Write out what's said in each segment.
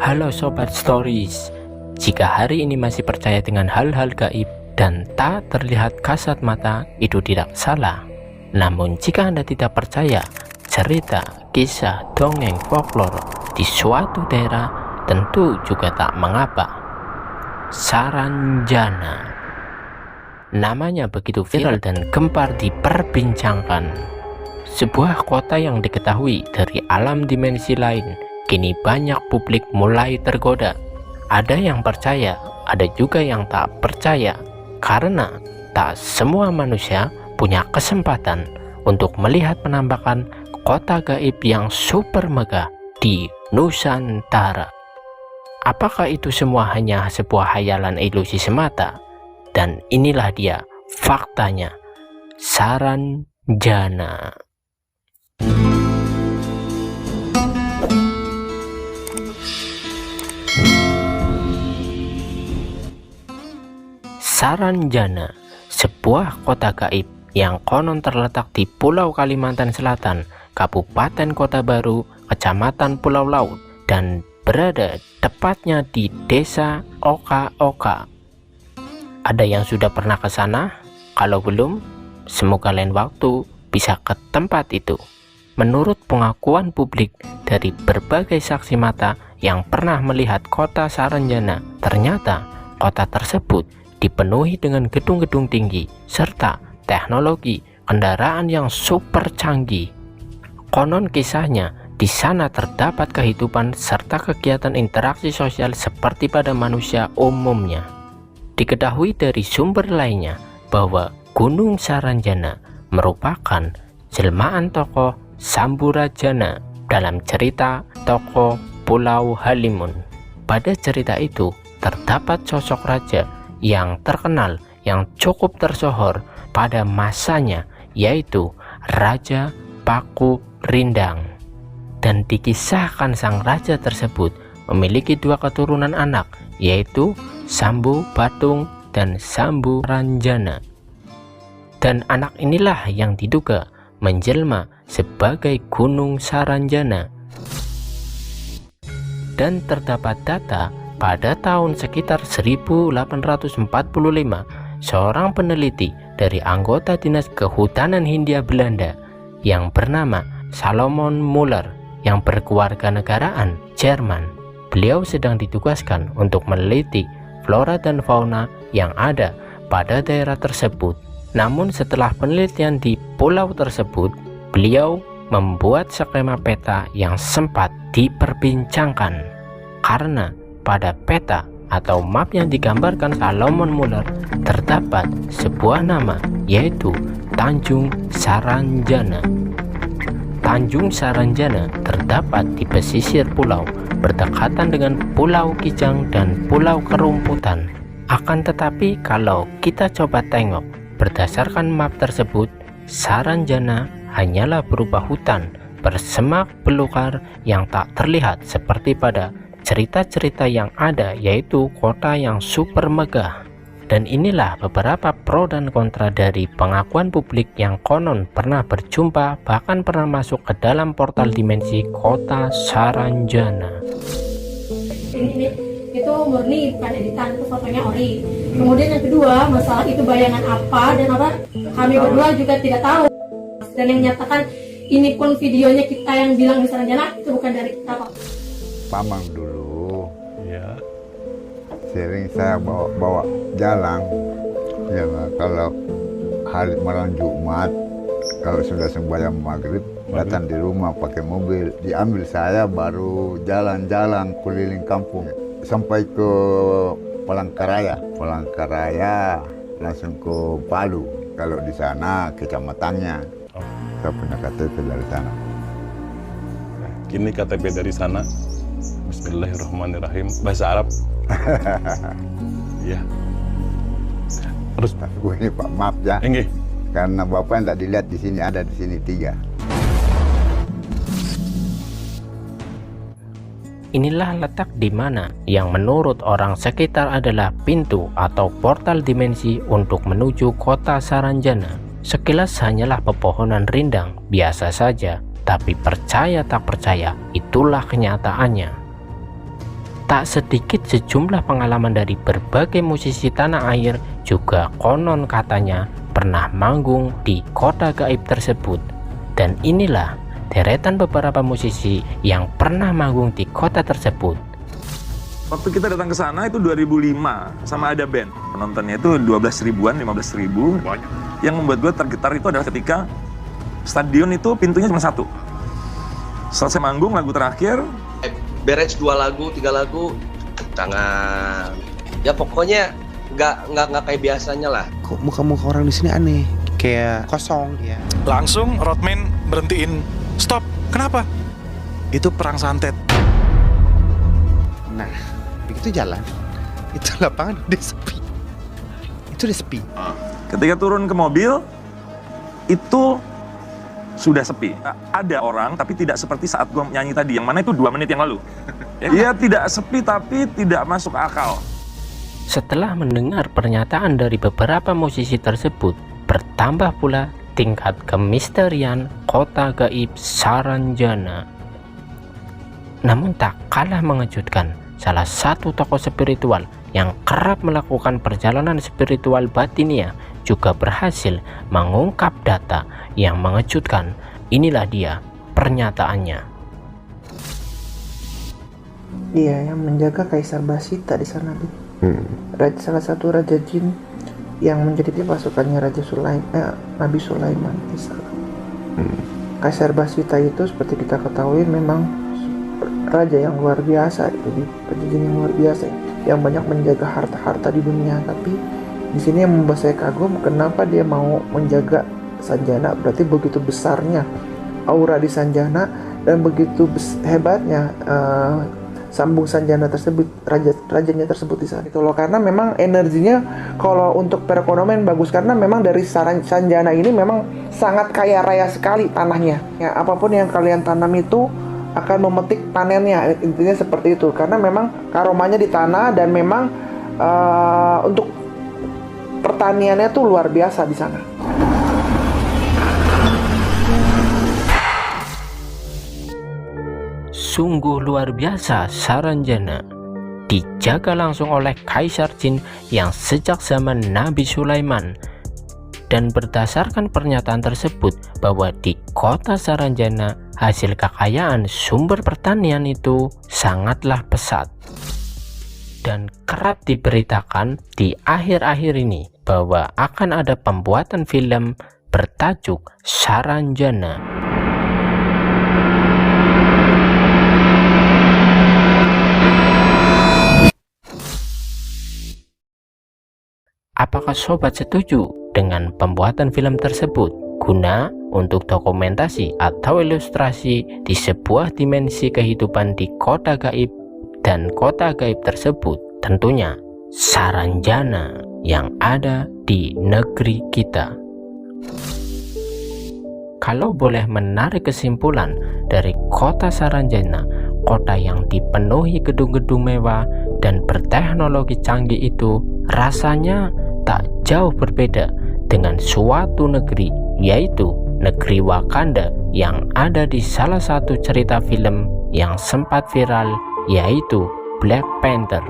Halo Sobat Stories, jika hari ini masih percaya dengan hal-hal gaib dan tak terlihat kasat mata, itu tidak salah. Namun jika Anda tidak percaya cerita, kisah, dongeng, folklore di suatu daerah, tentu juga tak mengapa. Saranjana, namanya begitu viral dan gemar diperbincangkan. Sebuah kota yang diketahui dari alam dimensi lain. Kini banyak publik mulai tergoda. Ada yang percaya, ada juga yang tak percaya. Karena tak semua manusia punya kesempatan untuk melihat penampakan kota gaib yang super megah di Nusantara. Apakah itu semua hanya sebuah hayalan ilusi semata? Dan inilah dia faktanya. Saranjana. Saranjana, sebuah kota gaib yang konon terletak di Pulau Kalimantan Selatan, Kabupaten Kota Baru, Kecamatan Pulau Laut, dan berada tepatnya di Desa Oka-Oka. Ada yang sudah pernah ke sana? Kalau belum, semoga lain waktu bisa ke tempat itu. Menurut pengakuan publik dari berbagai saksi mata yang pernah melihat kota Saranjana, ternyata kota tersebut dipenuhi dengan gedung-gedung tinggi serta teknologi kendaraan yang super canggih. Konon kisahnya di sana terdapat kehidupan serta kegiatan interaksi sosial seperti pada manusia umumnya. Diketahui dari sumber lainnya bahwa Gunung Saranjana merupakan jelmaan tokoh Samburajana dalam cerita tokoh Pulau Halimun. Pada cerita itu terdapat sosok raja yang terkenal yang cukup tersohor pada masanya, yaitu Raja Paku Rindang. Dan dikisahkan sang raja tersebut memiliki dua keturunan anak, yaitu Sambu Batung dan Sambu Ranjana. Dan anak inilah yang diduga menjelma sebagai Gunung Saranjana. Dan terdapat data pada tahun sekitar 1845, seorang peneliti dari anggota Dinas Kehutanan Hindia Belanda yang bernama Salomon Muller yang berkewarganegaraan Jerman. Beliau sedang ditugaskan untuk meneliti flora dan fauna yang ada pada daerah tersebut. Namun setelah penelitian di pulau tersebut, beliau membuat skema peta yang sempat diperbincangkan. Karena pada peta atau map yang digambarkan Salomon Muller terdapat sebuah nama, yaitu Tanjung Saranjana. Tanjung Saranjana terdapat di pesisir pulau berdekatan dengan Pulau Kijang dan Pulau Kerumputan. Akan tetapi kalau kita coba tengok berdasarkan map tersebut, Saranjana hanyalah berupa hutan bersemak belukar yang tak terlihat seperti pada cerita-cerita yang ada, yaitu kota yang super megah. Dan inilah beberapa pro dan kontra dari pengakuan publik yang konon pernah berjumpa, bahkan pernah masuk ke dalam portal dimensi kota Saranjana. Ini itu murni bukan editan, itu fotonya ori. Kemudian yang kedua, masalah itu bayangan apa dan apa, kami berdua juga tidak tahu. Dan yang menyatakan ini pun videonya kita yang bilang di Saranjana, itu bukan dari kita kok. Pamang dulu, Ya. sering saya bawa jalan, ya kalau hari malam Jumat, kalau sudah sembahyang maghrib, datang di rumah pakai mobil, diambil saya baru jalan-jalan keliling kampung, sampai ke Palangkaraya, langsung ke Palu, kalau di sana kecamatannya, saya punya KTP dari sana. Kini KTP dari sana. Bismillahirrahmanirrahim. Bahasa Arab. Ya. Terus Tapi gue ini Pak, maaf ya, enggak. karena Bapak yang tak dilihat di sini, ada di sini 3. Inilah letak di mana yang menurut orang sekitar adalah pintu atau portal dimensi untuk menuju kota Saranjana. Sekilas hanyalah pepohonan rindang biasa saja, tapi percaya tak percaya, itulah kenyataannya. Tak sedikit sejumlah pengalaman dari berbagai musisi tanah air juga konon katanya pernah manggung di kota gaib tersebut. Dan inilah deretan beberapa musisi yang pernah manggung di kota tersebut. Waktu kita datang ke sana itu 2005, sama ada band. Penontonnya itu 12 ribuan, 15 ribu. Yang membuat gue tergetar itu adalah ketika stadion itu pintunya cuma satu. Selesai manggung, lagu terakhir, beres 2 lagu, 3 lagu, tangan. Ya pokoknya nggak kayak biasanya lah. Kok muka-muka orang di sini aneh, kayak kosong ya. Langsung roadman berhentiin. Stop. Kenapa? Itu perang santet. Nah, begitu jalan, itu lapangan udah sepi. Itu udah sepi. ketika turun ke mobil, itu sudah sepi. Ada orang, tapi tidak seperti saat gue nyanyi tadi, yang mana itu 2 menit yang lalu. Iya, tidak sepi, tapi tidak masuk akal. Setelah mendengar pernyataan dari beberapa musisi tersebut, bertambah pula tingkat kemisterian kota gaib Saranjana. Namun tak kalah mengejutkan, salah satu tokoh spiritual yang kerap melakukan perjalanan spiritual batinia juga berhasil mengungkap data yang mengejutkan. Inilah dia pernyataannya. Iya, yang menjaga Kaisar Basita di sana tuh. Salah satu raja jin yang menjadi pasukannya Nabi Sulaiman. Kaisar Basita itu seperti kita ketahui memang raja yang luar biasa, jadi jin yang luar biasa yang banyak menjaga harta-harta di dunia. Tapi di sini yang membuat saya kagum, kenapa dia mau menjaga Sanjana? Berarti begitu besarnya aura di Sanjana dan begitu hebatnya sambung Sanjana tersebut, rajanya tersebut di sana. Itu loh, karena memang energinya kalau untuk perekonomian bagus, karena memang dari Sanjana ini memang sangat kaya raya sekali tanahnya. Ya, apapun yang kalian tanam itu akan memetik panennya, intinya seperti itu. Karena memang karomanya di tanah dan memang untuk pertaniannya tuh luar biasa di sana. Sungguh luar biasa Saranjana, dijaga langsung oleh Kaisar Jin yang sejak zaman Nabi Sulaiman. Dan berdasarkan pernyataan tersebut bahwa di kota Saranjana hasil kekayaan sumber pertanian itu sangatlah pesat. Dan kerap diberitakan di akhir-akhir ini bahwa akan ada pembuatan film bertajuk Saranjana. Apakah sobat setuju dengan pembuatan film tersebut guna untuk dokumentasi atau ilustrasi di sebuah dimensi kehidupan di kota gaib, dan kota gaib tersebut tentunya Saranjana yang ada di negeri kita? Kalau boleh menarik kesimpulan dari kota Saranjana, kota yang dipenuhi gedung-gedung mewah dan berteknologi canggih itu, rasanya tak jauh berbeda dengan suatu negeri, yaitu negeri Wakanda yang ada di salah satu cerita film yang sempat viral, yaitu Black Panther.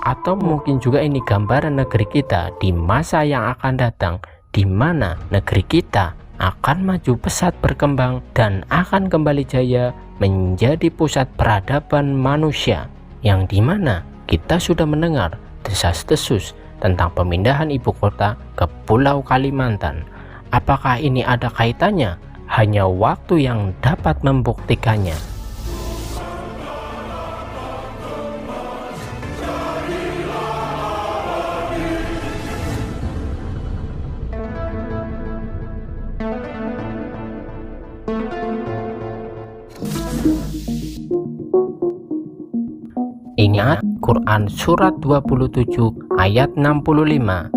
Atau mungkin juga ini gambaran negeri kita di masa yang akan datang, di mana negeri kita akan maju pesat berkembang dan akan kembali jaya menjadi pusat peradaban manusia, yang dimana kita sudah mendengar desas-desus tentang pemindahan ibu kota ke Pulau Kalimantan. Apakah ini ada kaitannya? Hanya waktu yang dapat membuktikannya. Ingat Quran surat 27 ayat 65.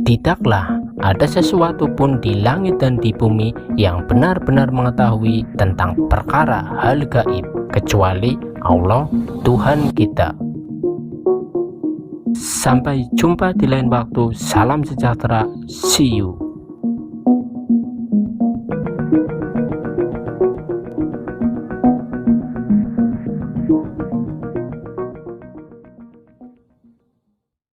Tidaklah ada sesuatu pun di langit dan di bumi yang benar-benar mengetahui tentang perkara hal gaib kecuali Allah Tuhan kita. Sampai jumpa di lain waktu. Salam sejahtera. See you.